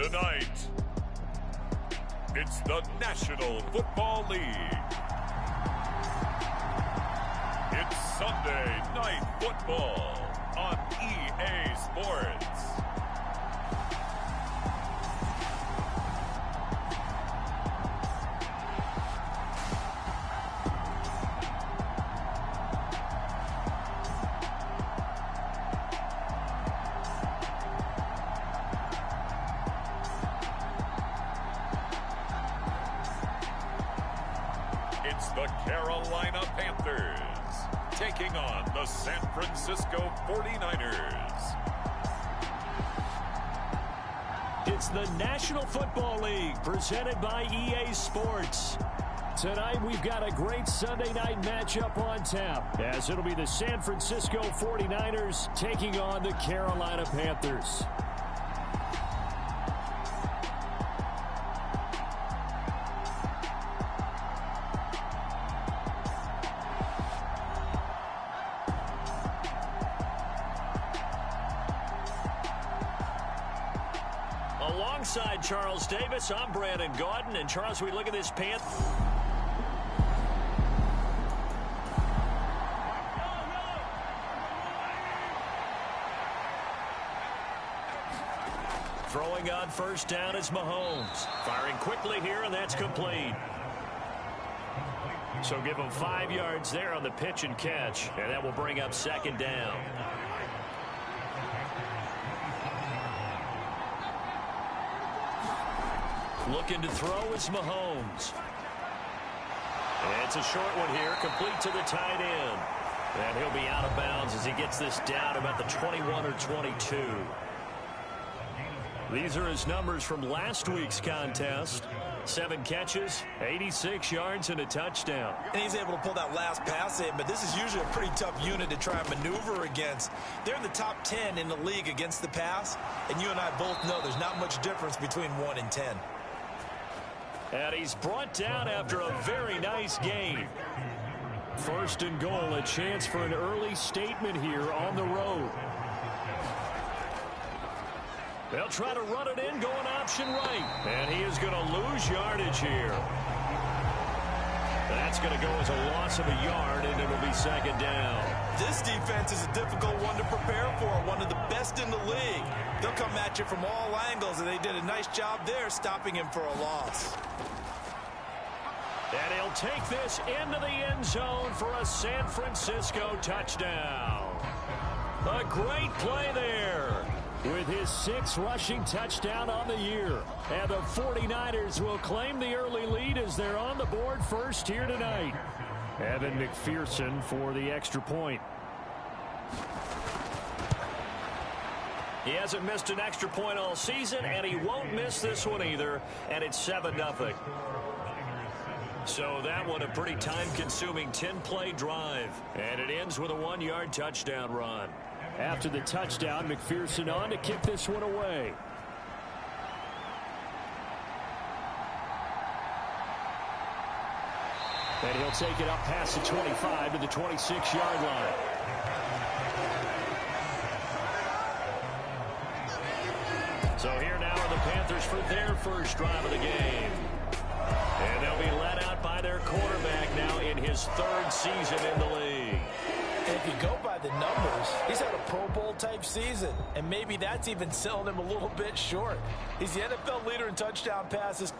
Tonight, it's the National Football League. It's Sunday Night Football on EA Sports. It's the Carolina Panthers taking on the San Francisco 49ers. It's the National Football League presented by EA Sports. Tonight we've got a great Sunday night matchup on tap, as it'll be the San Francisco 49ers taking on the Carolina Panthers. Alongside Charles Davis, I'm Brandon Gaudin. And Charles, we look at this Throwing on first down is Mahomes. Firing quickly here, and that's complete. So give him 5 yards there on the pitch and catch, and that will bring up second down. Looking to throw is Mahomes. And it's a short one here, complete to the tight end. And he'll be out of bounds as he gets this down about the 21 or 22. These are his numbers from last week's contest. 7 catches, 86 yards, and a touchdown. And he's able to pull that last pass in, but this is usually a pretty tough unit to try and maneuver against. They're in the top 10 in the league against the pass, and you and I both know there's not much difference between 1 and 10. And he's brought down after a very nice game. First and goal, a chance for an early statement here on the road. They'll try to run it in, going option right. And he is going to lose yardage here. That's going to go as a loss of a yard, and it'll be second down. This defense is a difficult one to prepare for, one of the best in the league. They'll come at you from all angles, and they did a nice job there stopping him for a loss. And he'll take this into the end zone for a San Francisco touchdown. A great play there, with his 6th rushing touchdown on the year. And the 49ers will claim the early lead as they're on the board first here tonight. Evan McPherson for the extra point. He hasn't missed an extra point all season, and he won't miss this one either, and it's 7-0. So that one a pretty time-consuming 10-play drive, and it ends with a 1-yard touchdown run. After the touchdown, McPherson on to kick this one away. And he'll take it up past the 25 to the 26-yard line. So here now are the Panthers for their first drive of the game. And they'll be led out by their quarterback now in his 3rd season in the league. And if you go by the numbers, he's had a Pro Bowl-type season, and maybe that's even selling him a little bit short. He's the NFL leader in touchdown passes.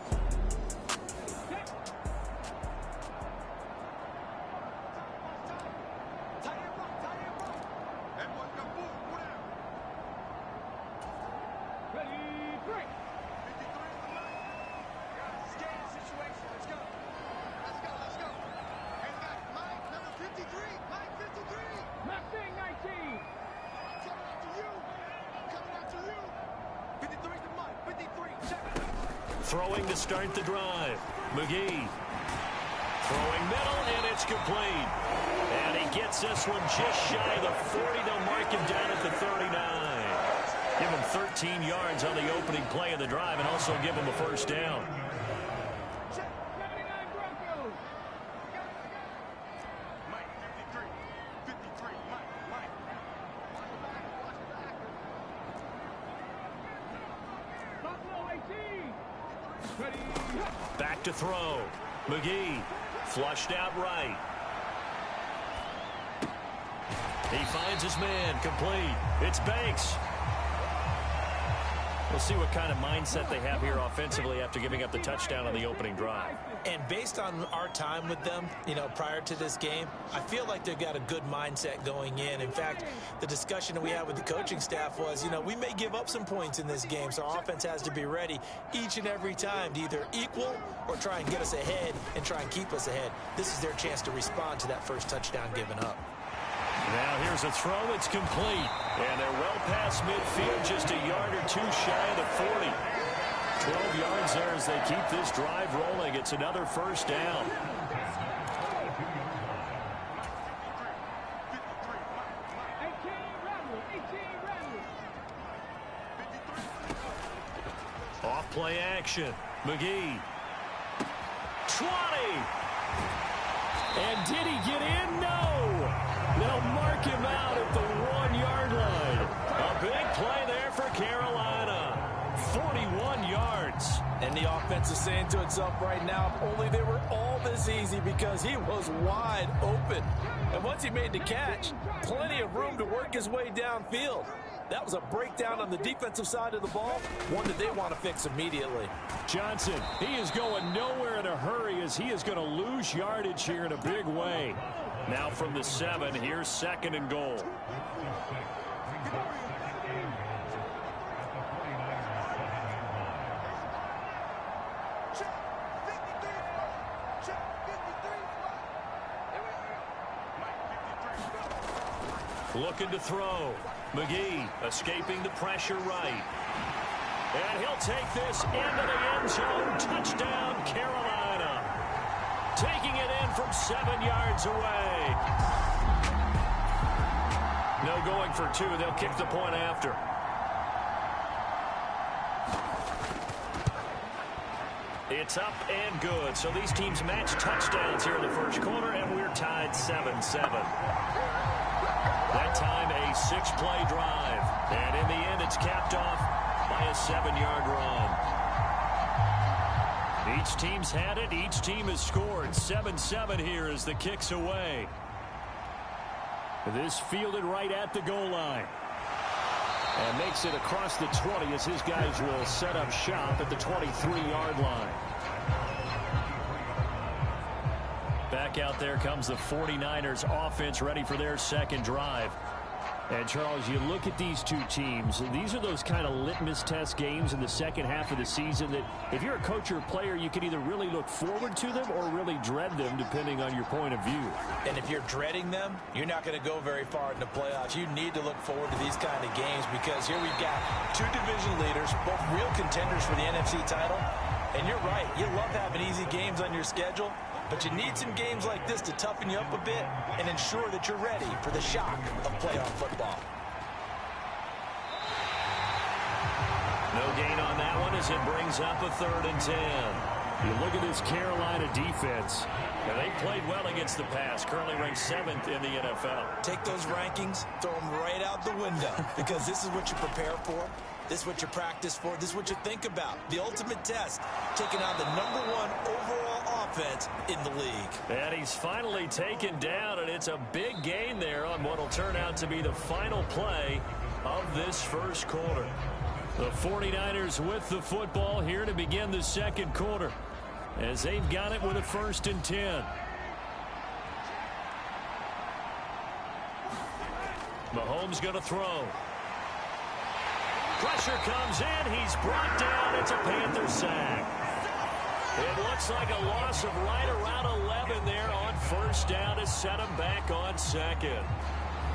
Throwing to start the drive. McGee. Throwing middle, and it's complete. And he gets this one just shy of the 40. They'll mark him down at the 39. Give him 13 yards on the opening play of the drive and also give him a first down. Back to throw. McGee flushed out right. He finds his man, complete. It's Banks. We'll see what kind of mindset they have here offensively after giving up the touchdown on the opening drive. And based on our time with them, prior to this game, I feel like they've got a good mindset going in. In fact, the discussion that we had with the coaching staff was, we may give up some points in this game, so our offense has to be ready each and every time to either equal or try and get us ahead and try and keep us ahead. This is their chance to respond to that first touchdown given up. Now here's a throw. It's complete. And they're well past midfield, just a yard or two shy of the 40. 12 yards there as they keep this drive rolling. It's another first down. Off play action. McGee. 20. And did he get in? No. They'll mark him out at the 1-yard line. A big play there for Carolina. 41 yards. And the offense is saying to itself right now, if only they were all this easy, because he was wide open. And once he made the catch, plenty of room to work his way downfield. That was a breakdown on the defensive side of the ball, one that they want to fix immediately. Johnson, he is going nowhere in a hurry as he is going to lose yardage here in a big way. Now from the 7, here's 2nd and goal. Looking to throw. McGee escaping the pressure right. And he'll take this into the end zone. Touchdown, Carolina. Taking it in from 7 yards away. No going for 2. They'll kick the point after. It's up and good. So these teams match touchdowns here in the first quarter, and we're tied 7-7. That time a 6-play drive. And in the end, it's capped off by a 7-yard run. Each team's had it. Each team has scored. 7-7 here as the kick's away. This fielded right at the goal line. And makes it across the 20 as his guys will set up shop at the 23-yard line. Back out there comes the 49ers offense ready for their second drive. And, Charles, you look at these two teams, these are those kind of litmus test games in the second half of the season that if you're a coach or a player, you can either really look forward to them or really dread them, depending on your point of view. And if you're dreading them, you're not going to go very far in the playoffs. You need to look forward to these kind of games because here we've got two division leaders, both real contenders for the NFC title. And you're right, you love having easy games on your schedule, but you need some games like this to toughen you up a bit and ensure that you're ready for the shock of playoff football. No gain on that one as it brings up a 3rd and 10. You look at this Carolina defense, and they played well against the pass, currently ranked 7th in the NFL. Take those rankings, throw them right out the window because this is what you prepare for. This is what you practice for. This is what you think about. The ultimate test, taking on the #1 overall offense in the league. And he's finally taken down, and it's a big gain there on what will turn out to be the final play of this first quarter. The 49ers with the football here to begin the second quarter as they've got it with a 1st and 10. Mahomes going to throw. Pressure comes in. He's brought down. It's a Panther sack. It looks like a loss of right around 11 there on 1st down to set him back on 2nd.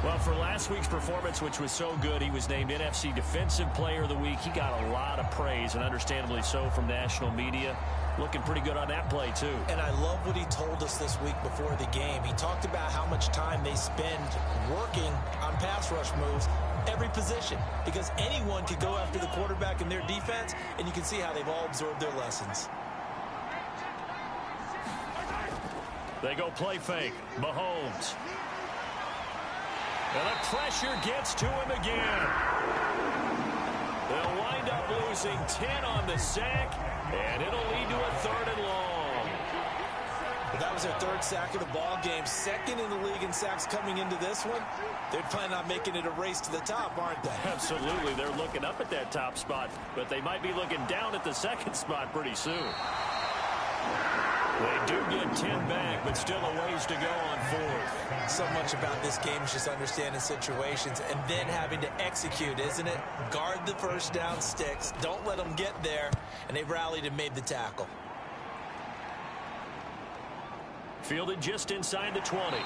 Well, for last week's performance, which was so good, he was named NFC Defensive Player of the Week. He got a lot of praise, and understandably so, from national media. Looking pretty good on that play, too. And I love what he told us this week before the game. He talked about how much time they spend working on pass rush moves, every position, because anyone could go after the quarterback in their defense, and you can see how they've all absorbed their lessons. They go play fake. Mahomes. And the pressure gets to him again. They'll wind up losing 10 on the sack, and it'll lead to a 3rd and long. That was their 3rd sack of the ball game. 2nd in the league in sacks coming into this one. They're planning on making it a race to the top, aren't they? Absolutely. They're looking up at that top spot, but they might be looking down at the 2nd spot pretty soon. They do get 10 back, but still a ways to go on 4th. So much about this game is just understanding situations and then having to execute, isn't it? Guard the first down sticks. Don't let them get there. And they rallied and made the tackle. Fielded just inside the 20. And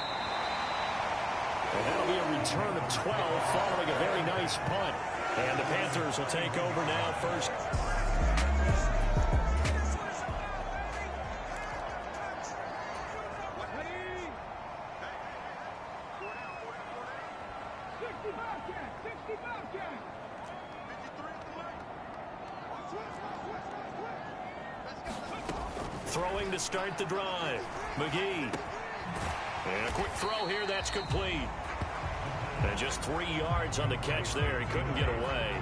that'll be a return of 12 following a very nice punt. And the Panthers will take over now first. Throwing to start the drive. McGee. And a quick throw here. That's complete. And just 3 yards on the catch there. He couldn't get away.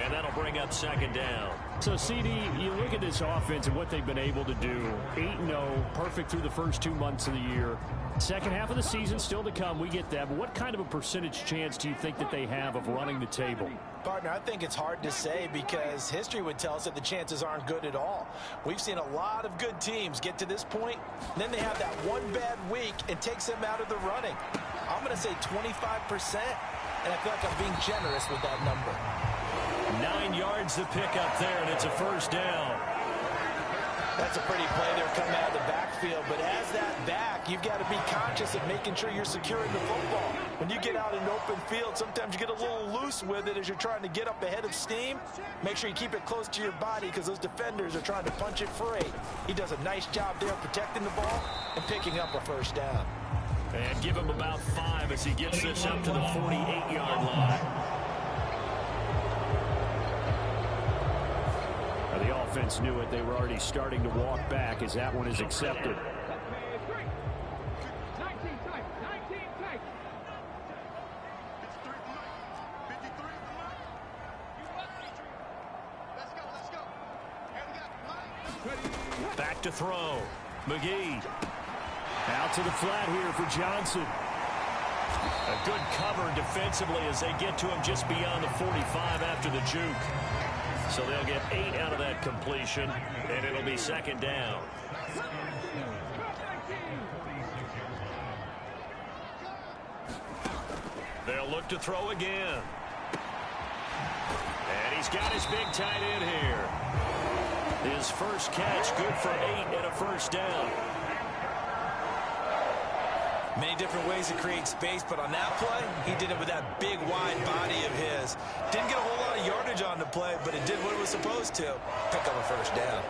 And that'll bring up 2nd down. So, CD, you look at this offense and what they've been able to do. 8-0, perfect through the first 2 months of the year. Second half of the season still to come. We get that. But what kind of a percentage chance do you think that they have of running the table? Partner, I think it's hard to say because history would tell us that the chances aren't good at all. We've seen a lot of good teams get to this point, and then they have that one bad week and takes them out of the running. I'm going to say 25%, and I feel like I'm being generous with that number. 9 yards to pick up there, and it's a 1st down. That's a pretty play there coming out of the backfield, but as that back, you've got to be conscious of making sure you're securing the football. When you get out in open field, sometimes you get a little loose with it as you're trying to get up ahead of steam. Make sure you keep it close to your body because those defenders are trying to punch it free. He does a nice job there protecting the ball and picking up a 1st down. And give him about 5 as he gets this up to the 48-yard line. The offense knew it. They were already starting to walk back as that one is accepted. Back to throw. McGee. Out to the flat here for Johnson. A good cover defensively as they get to him just beyond the 45 after the juke. So they'll get 8 out of that completion, and it'll be 2nd down. They'll look to throw again. And he's got his big tight end here. His first catch, good for 8 and a 1st down. Many different ways to create space, but on that play, he did it with that big, wide body of his. Didn't get a whole lot of yardage on the play, but it did what it was supposed to. Pick up a 1st down.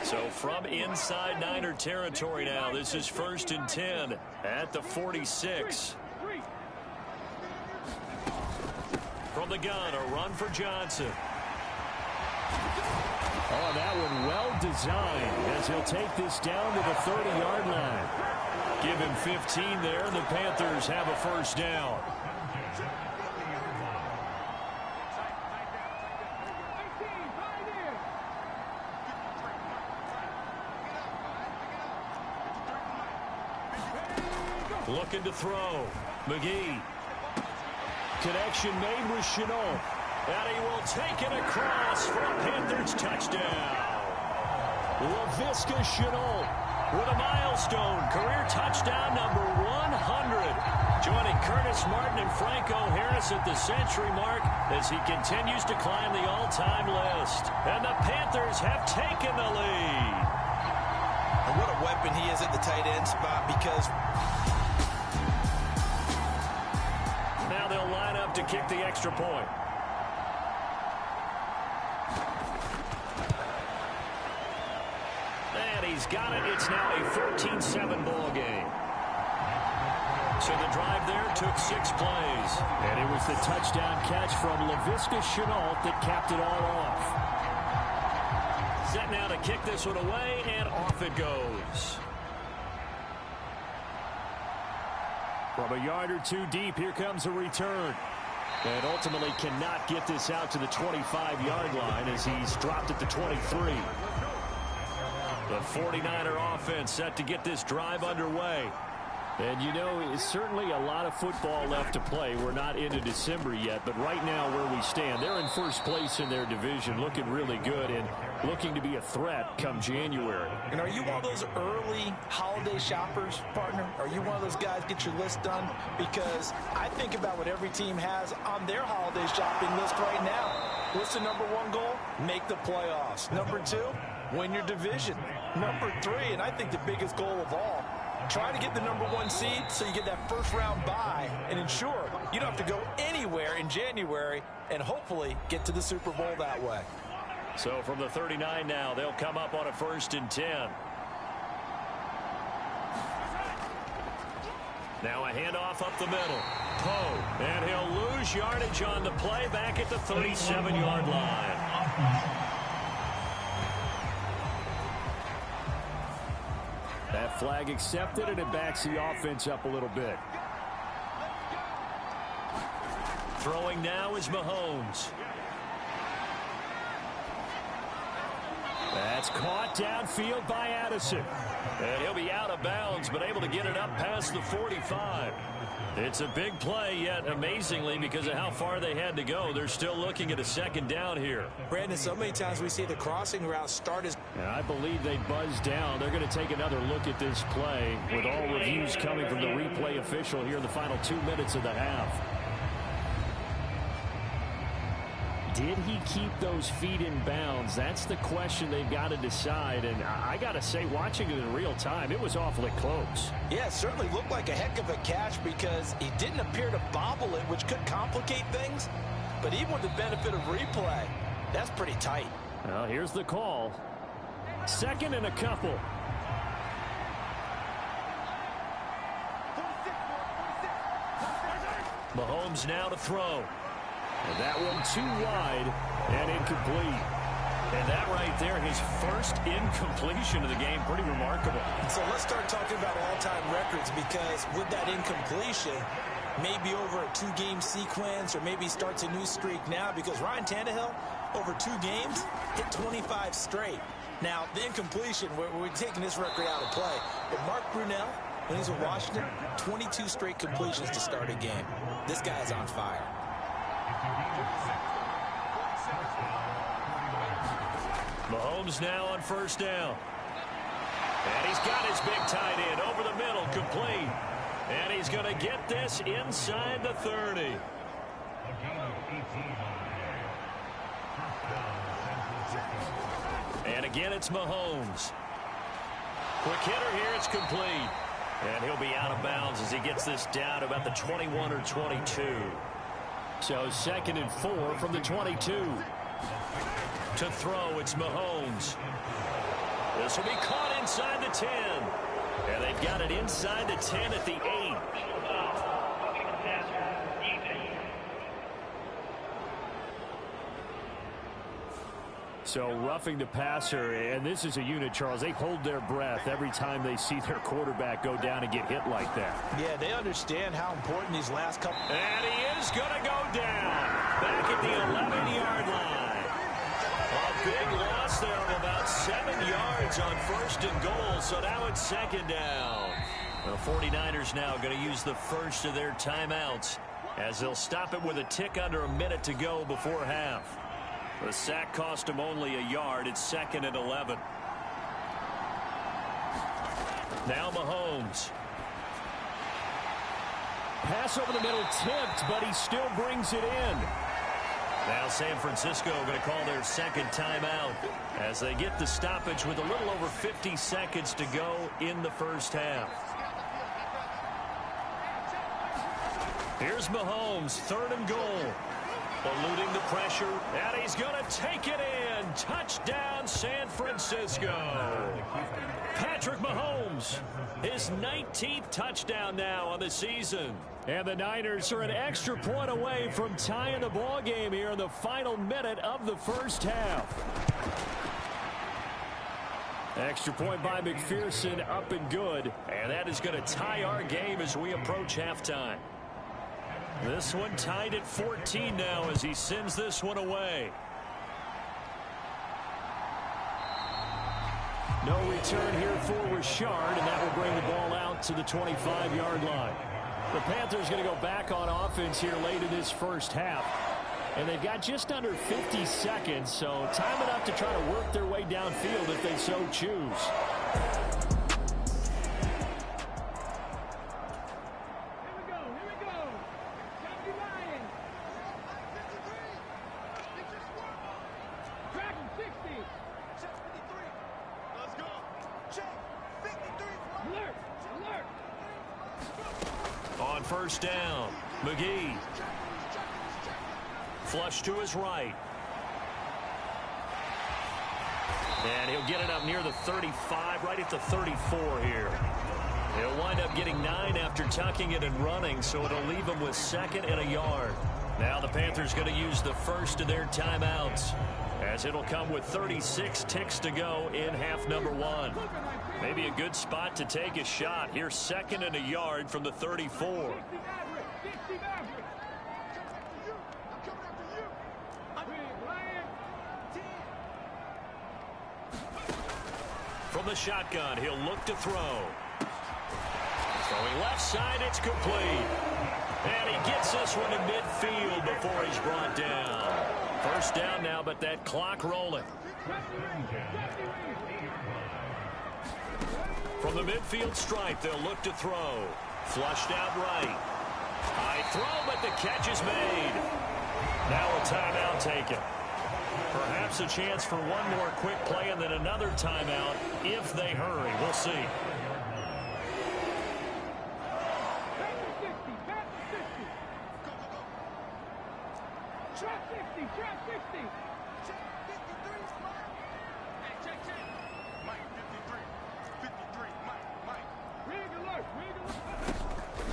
So from inside Niner territory now, this is 1st and 10 at the 46. From the gun, a run for Johnson. Oh, that one well designed as he'll take this down to the 30-yard line. Give him 15 there, and the Panthers have a 1st down. Looking to throw. McGee. Connection made with Chenault. And he will take it across for a Panthers touchdown. Laviska Chenault with a milestone career touchdown number 100. Joining Curtis Martin and Franco Harris at the century mark as he continues to climb the all-time list. And the Panthers have taken the lead. And what a weapon he is at the tight end spot because now they'll line up to kick the extra point. And he's got it. It's now a 14-7 ball game. So the drive there took 6 plays. And it was the touchdown catch from Laviska Chenault that capped it all off. Set now to kick this one away, and off it goes. From a yard or two deep, here comes a return. And ultimately cannot get this out to the 25-yard line as he's dropped at the 23. The 49er offense set to get this drive underway. And, you know, it's certainly a lot of football left to play. We're not into December yet, but right now where we stand, they're in first place in their division, looking really good and looking to be a threat come January. And are you one of those early holiday shoppers, partner? Are you one of those guys get your list done? Because I think about what every team has on their holiday shopping list right now. What's the number one goal? Make the playoffs. Number two, win your division. Number three, and I think the biggest goal of all, try to get the number one seed so you get that first round bye and ensure you don't have to go anywhere in January and hopefully get to the Super Bowl that way. So from the 39 now, they'll come up on a 1st and 10. Now a handoff up the middle. Poe, and he'll lose yardage on the play back at the 37-yard line. That flag accepted, and it backs the offense up a little bit. Throwing now is Mahomes. That's caught downfield by Addison. And he'll be out of bounds, but able to get it up past the 45. It's a big play, yet amazingly, because of how far they had to go, they're still looking at a 2nd down here. Brandon, so many times we see the crossing route start as... And I believe they buzzed down. They're going to take another look at this play with all reviews coming from the replay official here in the final 2 minutes of the half. Did he keep those feet in bounds? That's the question they've got to decide. And I got to say, watching it in real time, it was awfully close. Yeah, it certainly looked like a heck of a catch because he didn't appear to bobble it, which could complicate things. But even with the benefit of replay, that's pretty tight. Well, here's the call. 2nd and a couple. Mahomes now to throw. And that one too wide and incomplete. And that right there, his first incompletion of the game, pretty remarkable. So let's start talking about all-time records because with that incompletion, maybe over a 2-game sequence or maybe starts a new streak now because Ryan Tannehill, over 2 games, hit 25 straight. Now, the incompletion, we're taking this record out of play. But Mark Brunell, when he's in Washington, 22 straight completions to start a game. This guy's on fire. Mahomes now on 1st down. And he's got his big tight end over the middle, complete. And he's going to get this inside the 30. And again, it's Mahomes. Quick hitter here, it's complete. And he'll be out of bounds as he gets this down about the 21 or 22. So 2nd and 4 from the 22. To throw, it's Mahomes. This will be caught inside the 10. And they've got it inside the 10 at the 8. So roughing the passer, and this is a unit, Charles. They hold their breath every time they see their quarterback go down and get hit like that. Yeah, they understand how important these last couple... And he is going to go down back at the 11-yard line. A big loss there of about 7 yards on 1st and goal, so now it's 2nd down. The 49ers now going to use the first of their timeouts as they'll stop it with a tick under a minute to go before half. The sack cost him only a yard. It's 2nd and 11. Now Mahomes. Pass over the middle tipped, but he still brings it in. Now San Francisco going to call their 2nd timeout as they get the stoppage with a little over 50 seconds to go in the first half. Here's Mahomes, 3rd and goal. Eluding the pressure, and he's going to take it in. Touchdown, San Francisco. Patrick Mahomes, his 19th touchdown now on the season. And the Niners are an extra point away from tying the ball game here in the final minute of the first half. Extra point by McPherson, up and good. And that is going to tie our game as we approach halftime. This one tied at 14 now as he sends this one away. No return here for Richard, and that will bring the ball out to the 25-yard line. The Panthers going to go back on offense here late in this first half. And they've got just under 50 seconds, so time enough to try to work their way downfield if they so choose. On first down, McGee. Flush to his right. And he'll get it up near the 35, right at the 34 here. He'll wind up getting 9 after tucking it and running, so it'll leave him with 2nd and a yard. Now the Panthers going to use the first of their timeouts, as it'll come with 36 ticks to go in half number 1. Maybe a good spot to take a shot. Here's 2nd and a yard from the 34. From the shotgun, he'll look to throw. Throwing left side, it's complete. And he gets this one to midfield before he's brought down. First down now, but that clock rolling. From the midfield stripe, they'll look to throw. Flushed out right. High throw, but the catch is made. Now a timeout taken. Perhaps a chance for one more quick play and then another timeout if they hurry. We'll see.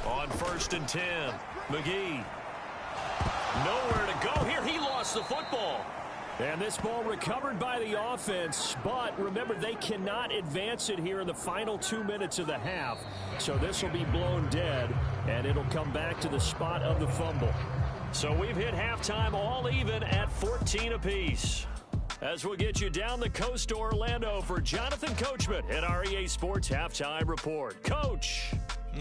On 1st and 10, McGee. Nowhere to go here. He lost the football. And this ball recovered by the offense, but remember, they cannot advance it here in the final 2 minutes of the half. So this will be blown dead, and it'll come back to the spot of the fumble. So we've hit halftime all even at 14 apiece. As we'll get you down the coast to Orlando for Jonathan Coachman at our EA Sports Halftime Report. Coach.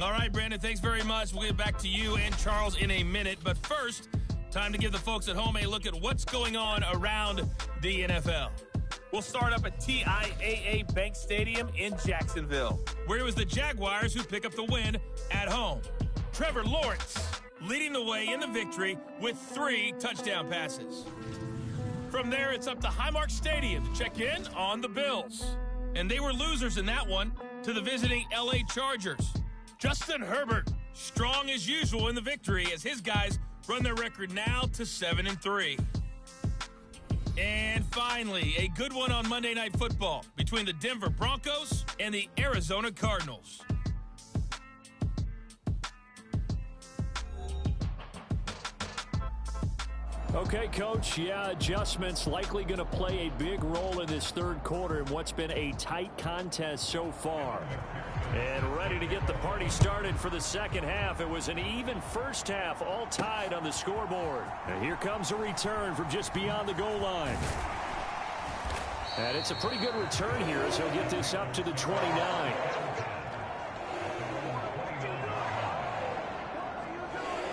All right, Brandon, thanks very much. We'll get back to you and Charles in a minute. But first, time to give the folks at home a look at what's going on around the NFL. We'll start up at TIAA Bank Stadium in Jacksonville, where it was the Jaguars who pick up the win at home. Trevor Lawrence leading the way in the victory with 3 touchdown passes. From there, it's up to Highmark Stadium to check in on the Bills. And they were losers in that one to the visiting LA Chargers. Justin Herbert, strong as usual in the victory as his guys run their record now to 7-3. And finally, a good one on Monday Night Football between the Denver Broncos and the Arizona Cardinals. Okay, Coach, adjustments likely going to play a big role in this third quarter in what's been a tight contest so far. And ready to get the party started for the second half. It was an even first half, all tied on the scoreboard. And here comes a return from just beyond the goal line. And it's a pretty good return here as he'll get this up to the 29.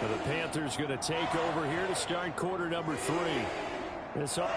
So the Panthers going to take over here to start quarter number 3. This up.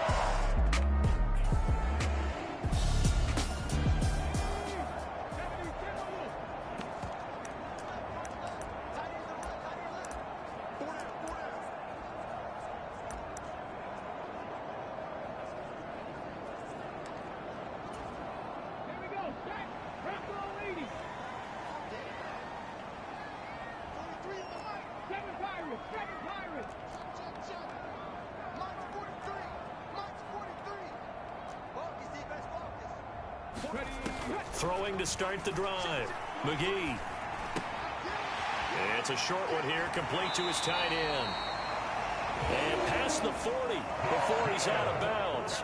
Throwing to start the drive. McGee. It's a short one here, complete to his tight end. And past the 40 before he's out of bounds.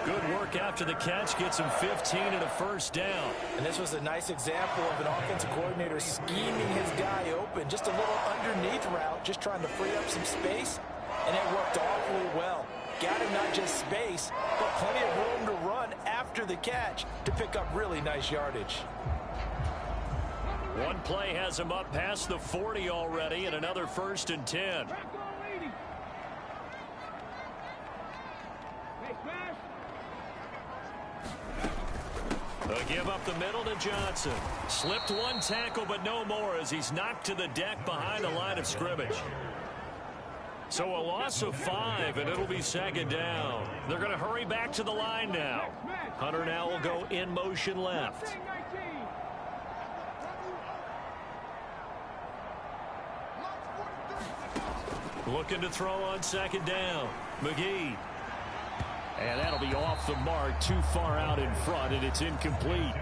Good work after the catch. Gets him 15 and a first down. And this was a nice example of an offensive coordinator scheming his guy open. Just a little underneath route, just trying to free up some space. And it worked awfully well. Got him not just space, but plenty of room to run after the catch to pick up really nice yardage. One play has him up past the 40 already, and another 1st and 10. They'll give up the middle to Johnson. Slipped one tackle, but no more as he's knocked to the deck behind the line of scrimmage. So a loss of 5, and it'll be 2nd down. They're going to hurry back to the line now. Hunter now will go in motion left. Looking to throw on 2nd down. McGee. And that'll be off the mark, too far out in front, and it's incomplete.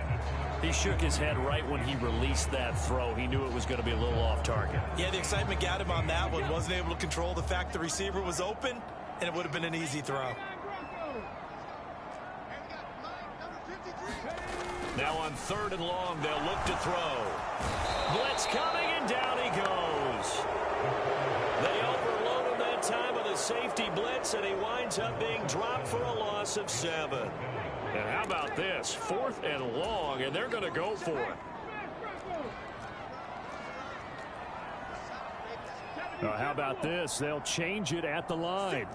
He shook his head right when he released that throw. He knew it was going to be a little off target. Yeah, the excitement got him on that one. Wasn't able to control the fact the receiver was open, and it would have been an easy throw. Now on 3rd and long, they'll look to throw. Blitz coming, and down he goes. They overload him that time with a safety blitz, and he winds up being dropped for a loss of 7. And how about this? 4th and long, and they're going to go for it. How about this? They'll change it at the line.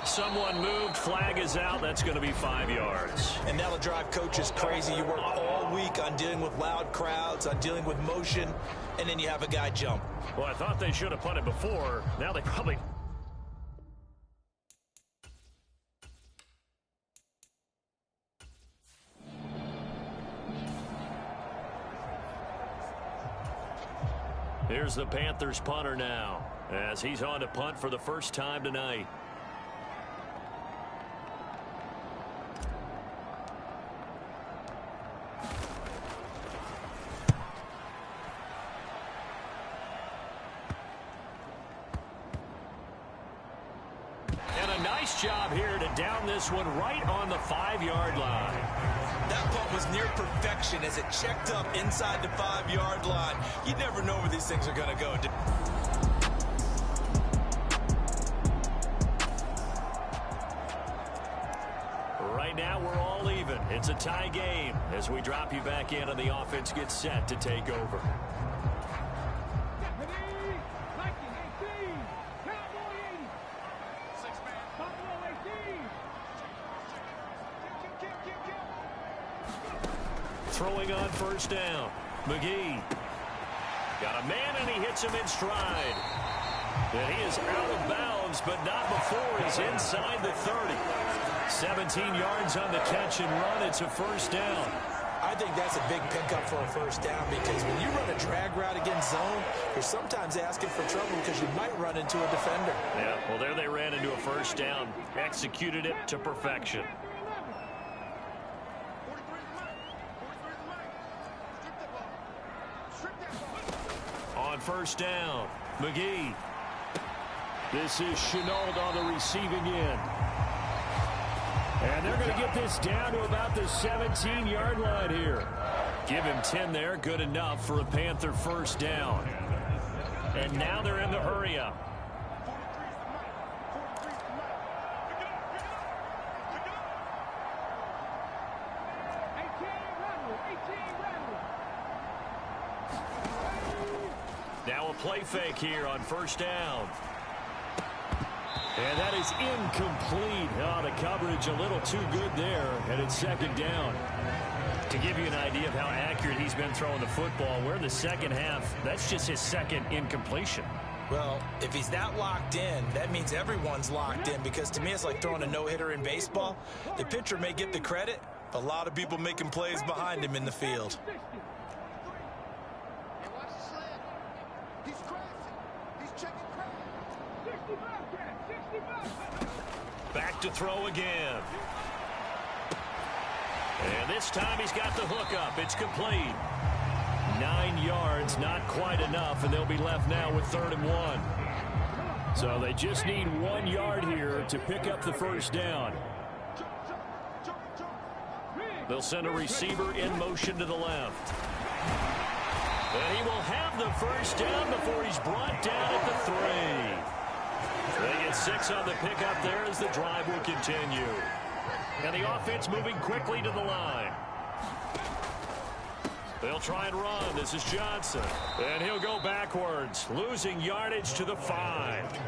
Someone moved. Flag is out. That's going to be 5 yards. And that'll drive coaches crazy. You work all week on dealing with loud crowds, on dealing with motion, and then you have a guy jump. Well, I thought they should have punted before. Now they probably... Here's the Panthers punter now, as he's on to punt for the first time tonight. Job here to down this one right on the 5-yard line. That punt was near perfection as it checked up inside the 5-yard line. You never know where these things are going to go. Right now we're all even. It's a tie game as we drop you back in and the offense gets set to take over. Throwing on 1st down. McGee. Got a man, and he hits him in stride. And he is out of bounds, but not before he's inside the 30. 17 yards on the catch and run. It's a 1st down. I think that's a big pickup for a 1st down because when you run a drag route against zone, you're sometimes asking for trouble because you might run into a defender. Yeah, well, there they ran into a 1st down. Executed it to perfection. On 1st down, McGee. This is Chenault on the receiving end. And they're going to get this down to about the 17-yard line here. Give him 10 there. Good enough for a Panther 1st down. And now they're in the hurry-up. Now a play fake here on 1st down. And that is incomplete. Oh, the coverage a little too good there, and it's 2nd down. To give you an idea of how accurate he's been throwing the football, we're in the 2nd half. That's just his 2nd incompletion. Well, if he's that locked in, that means everyone's locked in because to me it's like throwing a no-hitter in baseball. The pitcher may get the credit, but a lot of people making plays behind him in the field. Back to throw again. And this time he's got the hook up. It's complete. 9 yards, not quite enough, and they'll be left now with 3rd and 1. So they just need 1 yard here to pick up the first down. They'll send a receiver in motion to the left. And he will have the first down before he's brought down at the 3. They get 6 on the pickup there as the drive will continue. And the offense moving quickly to the line. They'll try and run. This is Johnson. And he'll go backwards, losing yardage to the 5.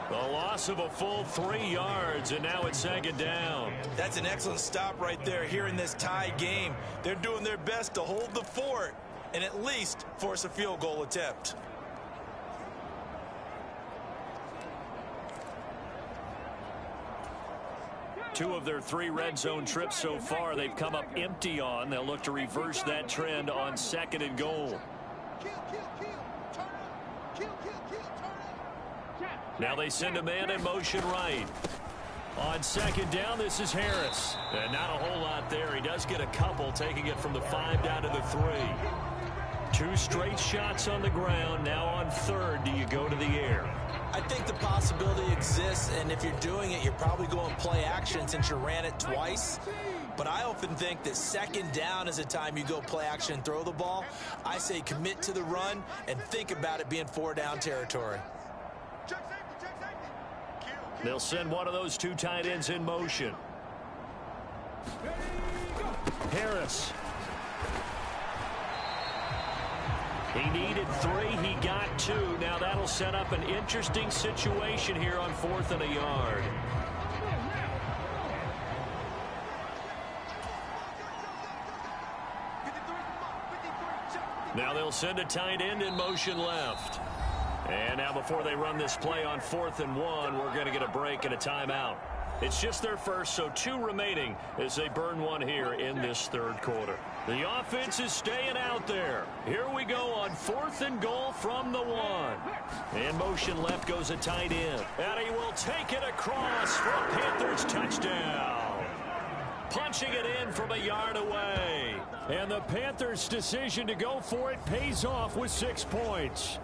The loss of a full 3 yards, and now it's 2nd down. That's an excellent stop right there here in this tie game. They're doing their best to hold the fort and at least force a field goal attempt. Two of their 3 red zone trips so far they've come up empty on. They'll look to reverse that trend on 2nd and goal. Now they send a man in motion right. On 2nd down, this is Harris. And not a whole lot there. He does get a couple, taking it from the 5 down to the 3. 2 straight shots on the ground. Now on 3rd, do you go to the air? I think the possibility exists, and if you're doing it, you're probably going play action since you ran it twice. But I often think that 2nd down is a time you go play action and throw the ball. I say commit to the run and think about it being 4 down territory. They'll send one of those 2 tight ends in motion. Harris. He needed 3. He got 2. Now that'll set up an interesting situation here on 4th and a yard. Now they'll send a tight end in motion left. And now before they run this play on 4th and 1, we're going to get a break and a timeout. It's just their first, so 2 remaining as they burn 1 here in this 3rd quarter. The offense is staying out there. Here we go on 4th and goal from the 1. In motion left goes a tight end. And he will take it across for a Panthers touchdown. Punching it in from a yard away. And the Panthers' decision to go for it pays off with 6 points.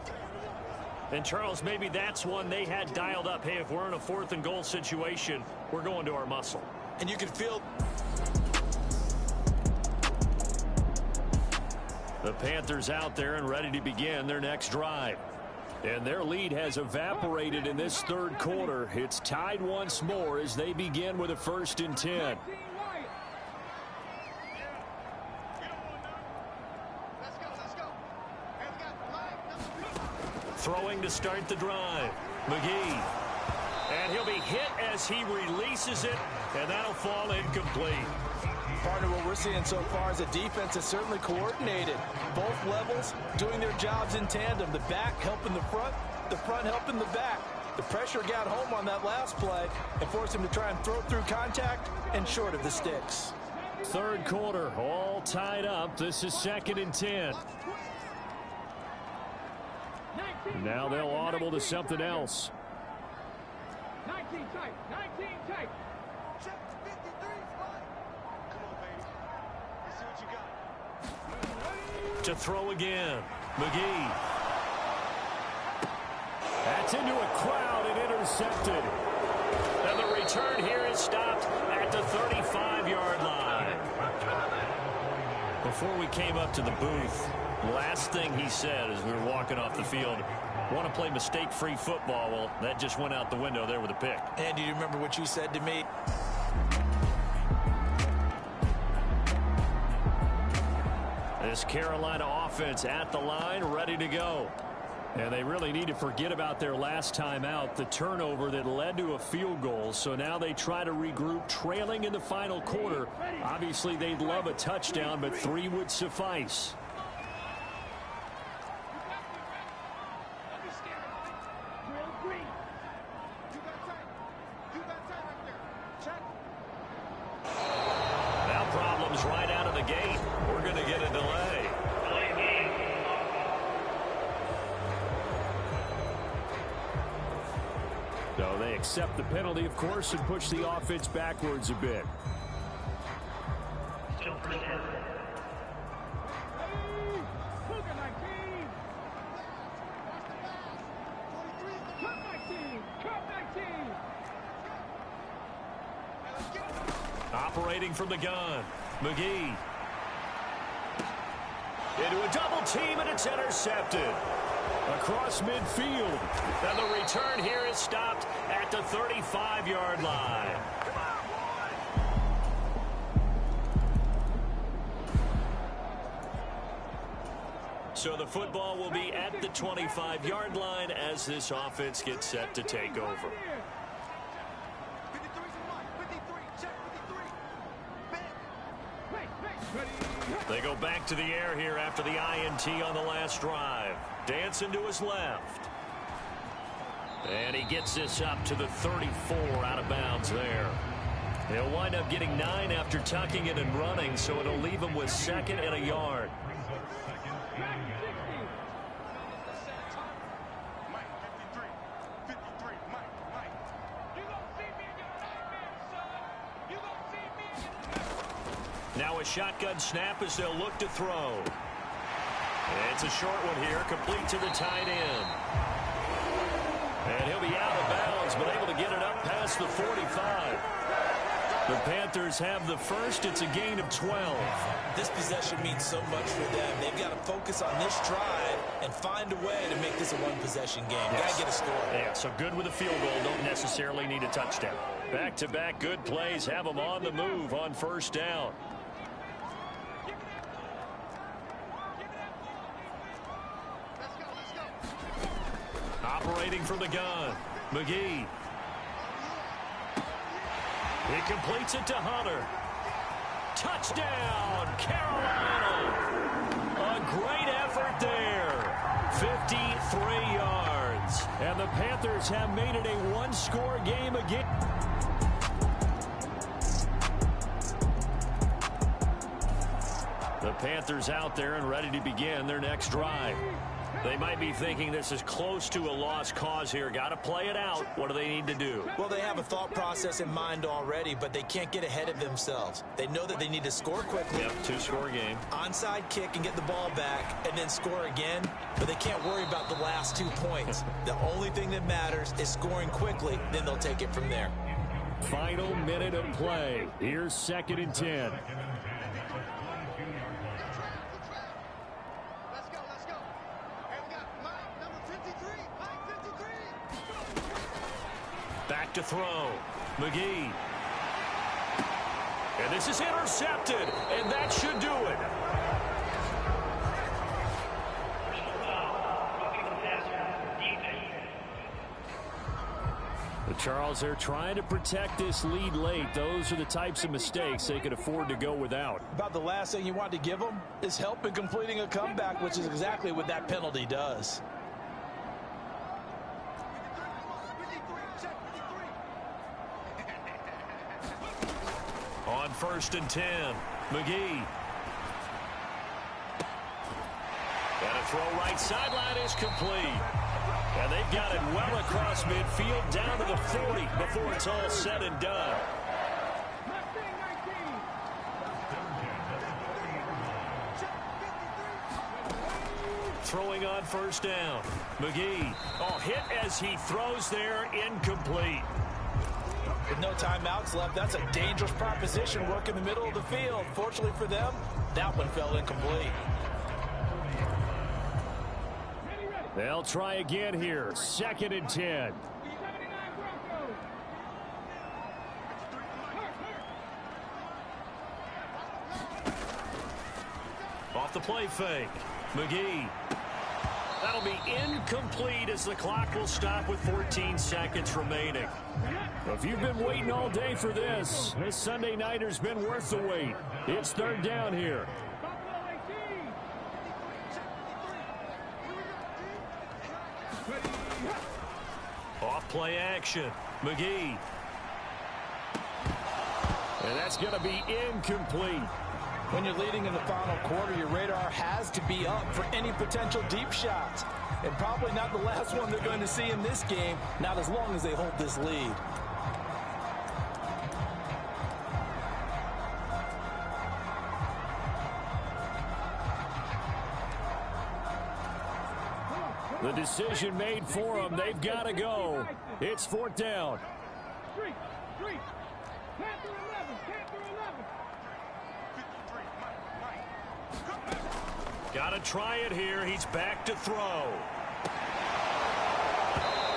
And, Charles, maybe that's one they had dialed up. Hey, if we're in a 4th and goal situation, we're going to our muscle. And you can feel the Panthers out there and ready to begin their next drive. And their lead has evaporated in this 3rd quarter. It's tied once more as they begin with a 1st and 10. Throwing to start the drive. McGee. And he'll be hit as he releases it, and that'll fall incomplete. Partner, what we're seeing so far is a defense that's certainly coordinated. Both levels doing their jobs in tandem. The back helping the front helping the back. The pressure got home on that last play and forced him to try and throw through contact and short of the sticks. 3rd quarter, all tied up. This is 2nd and 10. Now they'll audible to something else. 19 tight, 19 tight. Check the 53 spot. Come on, baby. Let's see what you got. To throw again. McGee. That's into a crowd and intercepted. And the return here is stopped at the 35-yard line. Before we came up to the booth, last thing he said as we were walking off the field, want to play mistake-free football. Well, that just went out the window there with a pick. And do you remember what you said to me? This Carolina offense at the line, ready to go. And they really need to forget about their last time out, the turnover that led to a field goal. So now they try to regroup, trailing in the final quarter. Obviously, they'd love a touchdown, but 3 would suffice. Now problems right out of the gate. We're going to get a delay. So they accept the penalty, of course, and push the offense backwards a bit. Operating from the gun, McGee. Into a double team, and it's intercepted. Across midfield. And the return here is stopped at the 35-yard line. So the football will be at the 25-yard line as this offense gets set to take over. They go back to the air here after the INT on the last drive. Dancing to his left. And he gets this up to the 34 out of bounds there. He'll wind up getting 9 after tucking it and running, so it'll leave him with 2nd and a yard. Now a shotgun snap as they'll look to throw. It's a short one here, complete to the tight end. And he'll be out of bounds, but able to get it up past the 45. The Panthers have the first. It's a gain of 12. This possession means so much for them. They've got to focus on this drive and find a way to make this a one-possession game. Yes. Got to get a score. Yeah, so good with a field goal. Don't necessarily need a touchdown. Back-to-back good plays have them on the move on first down. Operating from the gun, McGee. He completes it to Hunter. Touchdown, Carolina. A great effort there. 53 yards. And the Panthers have made it a one-score game again. The Panthers out there and ready to begin their next drive. They might be thinking this is close to a lost cause here. Got to play it out. What do they need to do? Well, they have a thought process in mind already, but they can't get ahead of themselves. They know that they need to score quickly. Yep, 2-score game. Onside kick and get the ball back and then score again, but they can't worry about the last 2 points. The only thing that matters is scoring quickly, then they'll take it from there. Final minute of play. Here's 2nd and 10. Back to throw. McGee. And this is intercepted, and that should do it. But Charles, they're trying to protect this lead late. Those are the types of mistakes they could afford to go without. About the last thing you want to give them is help in completing a comeback, which is exactly what that penalty does. On 1st and 10, McGee. And a throw right sideline is complete. And they've got it well across midfield down to the 40 before it's all said and done. Throwing on 1st down. McGee. Oh, hit as he throws there, incomplete. With no timeouts left, that's a dangerous proposition. Work in the middle of the field. Fortunately for them, that one fell incomplete. They'll try again here. 2nd and 10. Off the play fake. McGee. That'll be incomplete as the clock will stop with 14 seconds remaining. If you've been waiting all day for this Sunday nighter's been worth the wait. It's 3rd down here. Off play action. McGee. And that's going to be incomplete. When you're leading in the final quarter, your radar has to be up for any potential deep shots. And probably not the last one they're going to see in this game, not as long as they hold this lead. The decision made for them. They've got to go. It's 4th down. Panther 11, Panther 11. Got to try it here. He's back to throw.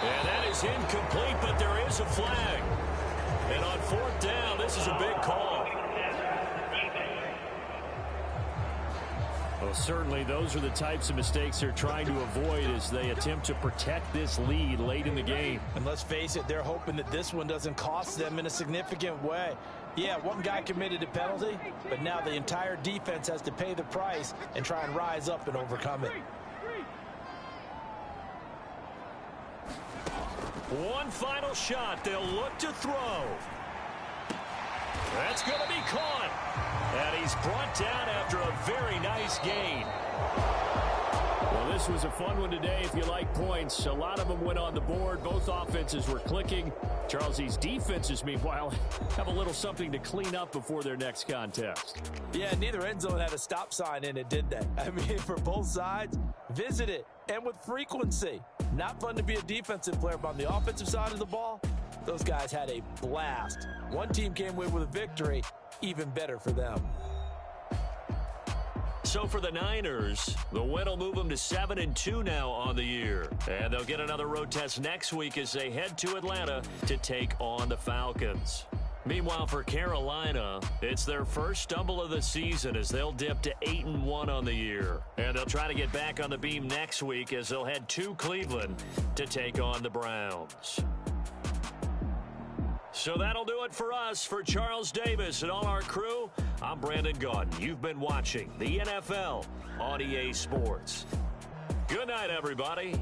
And that is incomplete, but there is a flag. And on 4th down, this is a big call. Well, certainly those are the types of mistakes they're trying to avoid as they attempt to protect this lead late in the game. And let's face it, they're hoping that this one doesn't cost them in a significant way. Yeah, one guy committed a penalty, but now the entire defense has to pay the price and try and rise up and overcome it. One final shot. They'll look to throw. That's going to be caught. And he's brought down after a very nice gain. Well, this was a fun one today if you like points. A lot of them went on the board. Both offenses were clicking. Charles, these defenses, meanwhile, have a little something to clean up before their next contest. Yeah, neither end zone had a stop sign in it, did they? I mean, for both sides, visit it, and with frequency. Not fun to be a defensive player, but on the offensive side of the ball, those guys had a blast. One team came away with a victory, even better for them. So for the Niners, the win will move them to 7-2 now on the year. And they'll get another road test next week as they head to Atlanta to take on the Falcons. Meanwhile, for Carolina, it's their first stumble of the season as they'll dip to 8-1 on the year. And they'll try to get back on the beam next week as they'll head to Cleveland to take on the Browns. So that'll do it for us. For Charles Davis and all our crew, I'm Brandon Gaudin. You've been watching the NFL on EA Sports. Good night, everybody.